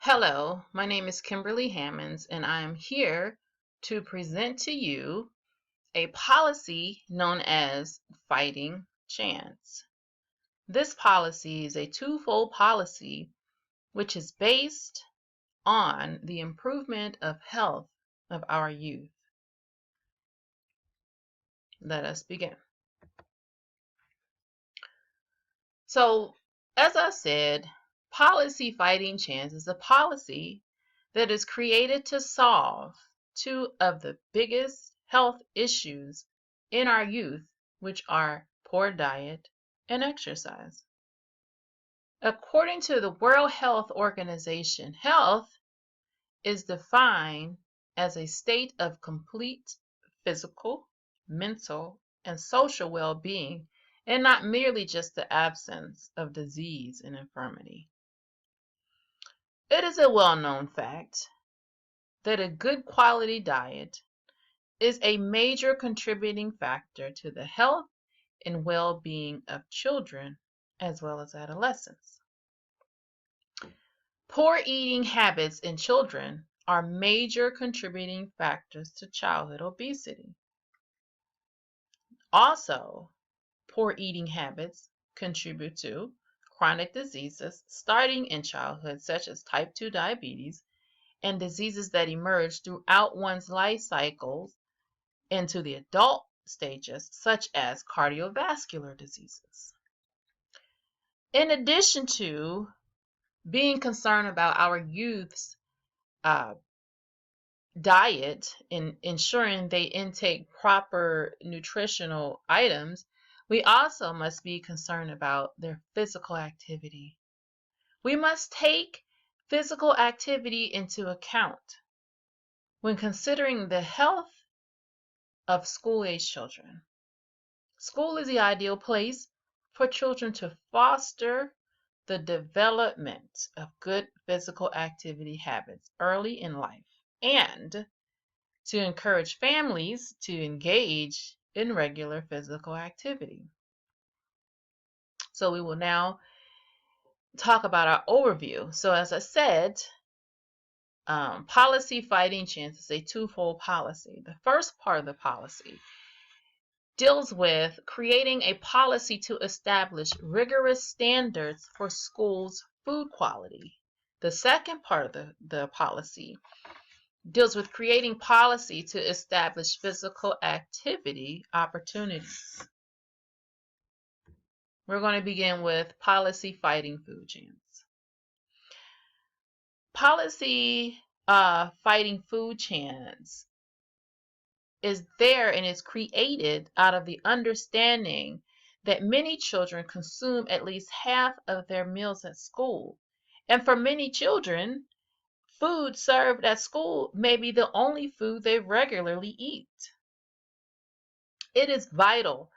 Hello, my name is Kimberly Hammonds, and I am here to present to you a policy known as Fighting Chance. This policy is a twofold policy which is based on the improvement of health of our youth. Let us begin. So, as I said, policy Fighting Chance is a policy that is created to solve two of the biggest health issues in our youth, which are poor diet and exercise. According to the World Health Organization, health is defined as a state of complete physical, mental, and social well-being, and not merely just the absence of disease and infirmity. It is a well-known fact that a good quality diet is a major contributing factor to the health and well-being of children as well as adolescents. Poor eating habits in children are major contributing factors to childhood obesity. Also, poor eating habits contribute to chronic diseases starting in childhood, such as type 2 diabetes, and diseases that emerge throughout one's life cycles into the adult stages, such as cardiovascular diseases. In addition to being concerned about our youth's diet and ensuring they intake proper nutritional items, we also must be concerned about their physical activity. We must take physical activity into account when considering the health of school-age children. School is the ideal place for children to foster the development of good physical activity habits early in life and to encourage families to engage in regular physical activity. So we will now talk about our overview. So as I said, policy Fighting Chance is a twofold policy. The first part of the policy deals with creating a policy to establish rigorous standards for schools' food quality. The second part of the policy deals with creating policy to establish physical activity opportunities. We're going to begin with policy Fighting Food Chance. Policy Fighting Food Chance is there and is created out of the understanding that many children consume at least half of their meals at school. And for many children, food served at school may be the only food they regularly eat. It is vital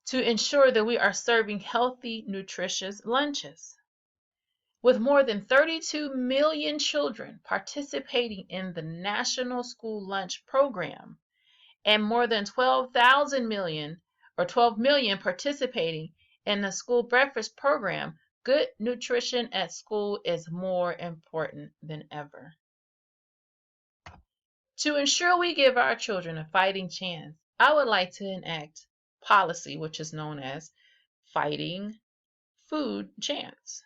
to ensure that we are serving healthy, nutritious lunches. With more than 32 million children participating in the National School Lunch Program, and more than 12 million participating in the school breakfast program, good nutrition at school is more important than ever. To ensure we give our children a fighting chance, I would like to enact policy which is known as Fighting Food Chance.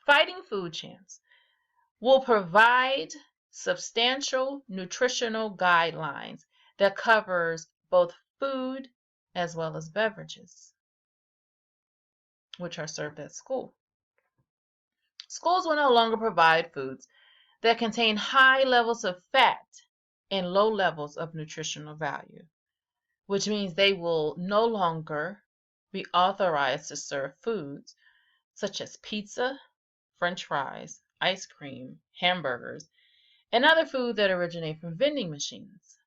Fighting Food Chance will provide substantial nutritional guidelines that covers both food as well as beverages, which are served at school. Schools will no longer provide foods that contain high levels of fat and low levels of nutritional value, which means they will no longer be authorized to serve foods such as pizza, French fries, ice cream, hamburgers, and other food that originate from vending machines.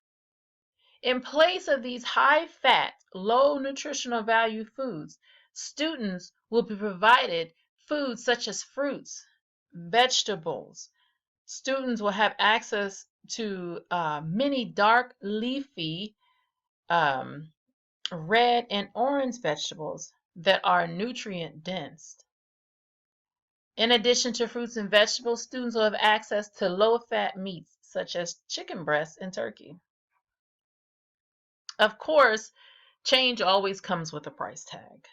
In place of these high-fat, low nutritional value foods, students will be provided foods such as fruits, vegetables. Students will have access to many dark leafy red and orange vegetables that are nutrient dense. In addition to fruits and vegetables, students will have access to low-fat meats such as chicken breast and turkey. Of course, change always comes with a price tag.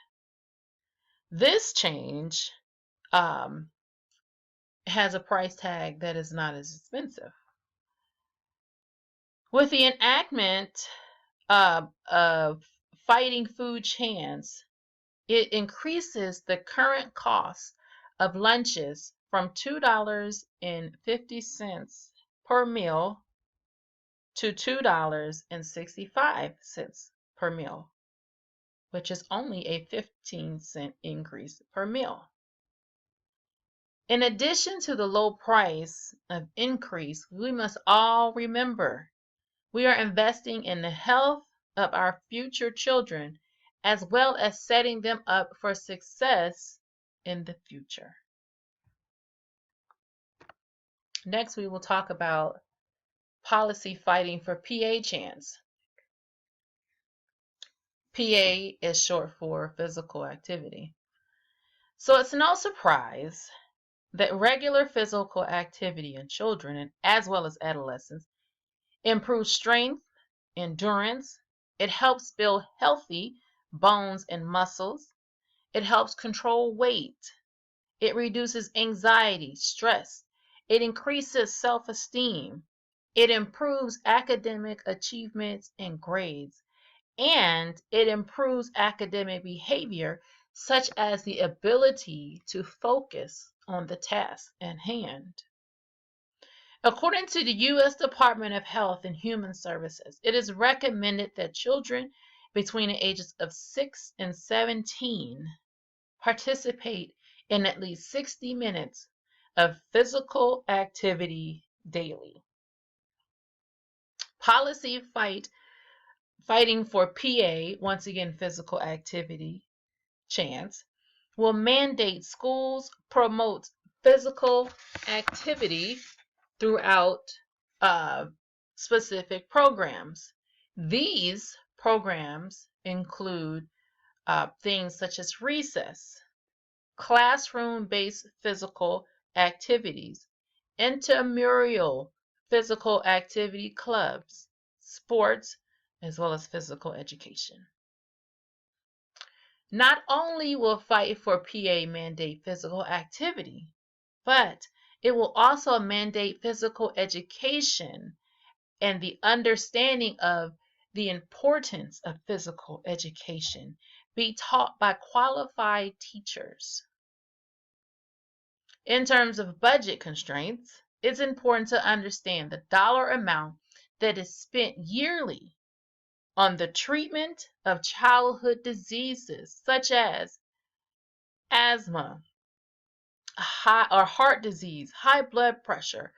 This change has a price tag that is not as expensive. With the enactment of fighting food chance, it increases the current cost of lunches from $2.50 per meal to $2.65 per meal, which is only a 15-cent increase per meal. In addition to the low price of increase, we must all remember we are investing in the health of our future children as well as setting them up for success in the future. Next, we will talk about policy fighting for PA chance. PA is short for physical activity. So it's no surprise that regular physical activity in children as well as adolescents improves strength, endurance. It helps build healthy bones and muscles. It helps control weight. It reduces anxiety, stress. It increases self-esteem. It improves academic achievements and grades. And it improves academic behavior, such as the ability to focus on the task at hand. According to the U.S. Department of Health and Human Services, it is recommended that children between the ages of 6 and 17 participate in at least 60 minutes of physical activity daily. Policy fighting for PA, once again physical activity chance, will mandate schools promote physical activity throughout specific programs. These programs include things such as recess, classroom-based physical activities, intramural physical activity clubs, sports, as well as physical education. Not only will Fight for PA mandate physical activity, but it will also mandate physical education and the understanding of the importance of physical education be taught by qualified teachers. In terms of budget constraints, it's important to understand the dollar amount that is spent yearly on the treatment of childhood diseases such as asthma, heart disease, high blood pressure,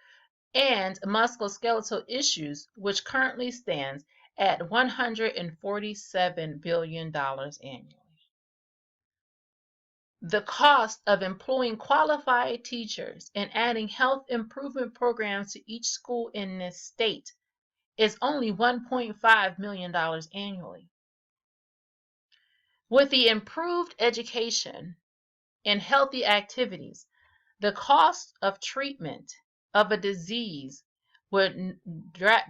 and musculoskeletal issues, which currently stands at $147 billion annually. The cost of employing qualified teachers and adding health improvement programs to each school in this state is only $1.5 million annually. With the improved education and healthy activities, the cost of treatment of a disease would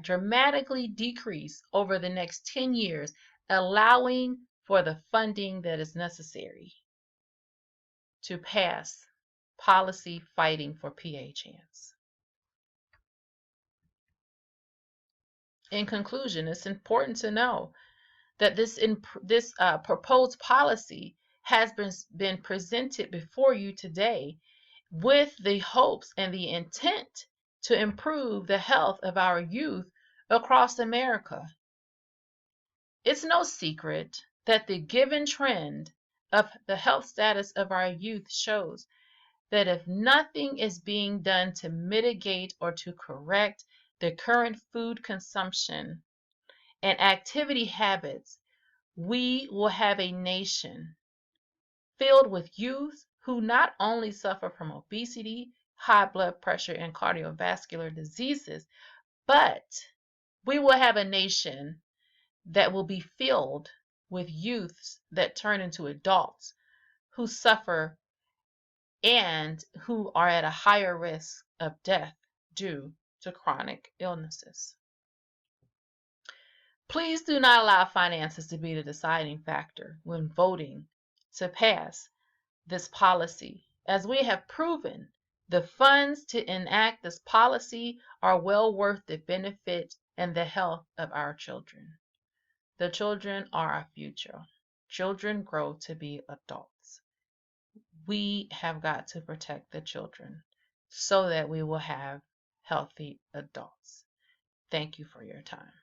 dramatically decrease over the next 10 years, allowing for the funding that is necessary to pass policy fighting for PA chance. In conclusion, it's important to know that this proposed policy has been presented before you today with the hopes and the intent to improve the health of our youth across America. It's no secret that the given trend of the health status of our youth shows that if nothing is being done to mitigate or to correct the current food consumption and activity habits, we will have a nation filled with youth who not only suffer from obesity, high blood pressure, and cardiovascular diseases, but we will have a nation that will be filled with youths that turn into adults who suffer and who are at a higher risk of death due to chronic illnesses. Please do not allow finances to be the deciding factor when voting to pass this policy. As we have proven, the funds to enact this policy are well worth the benefit and the health of our children. The children are our future. Children grow to be adults. We have got to protect the children so that we will have healthy adults. Thank you for your time.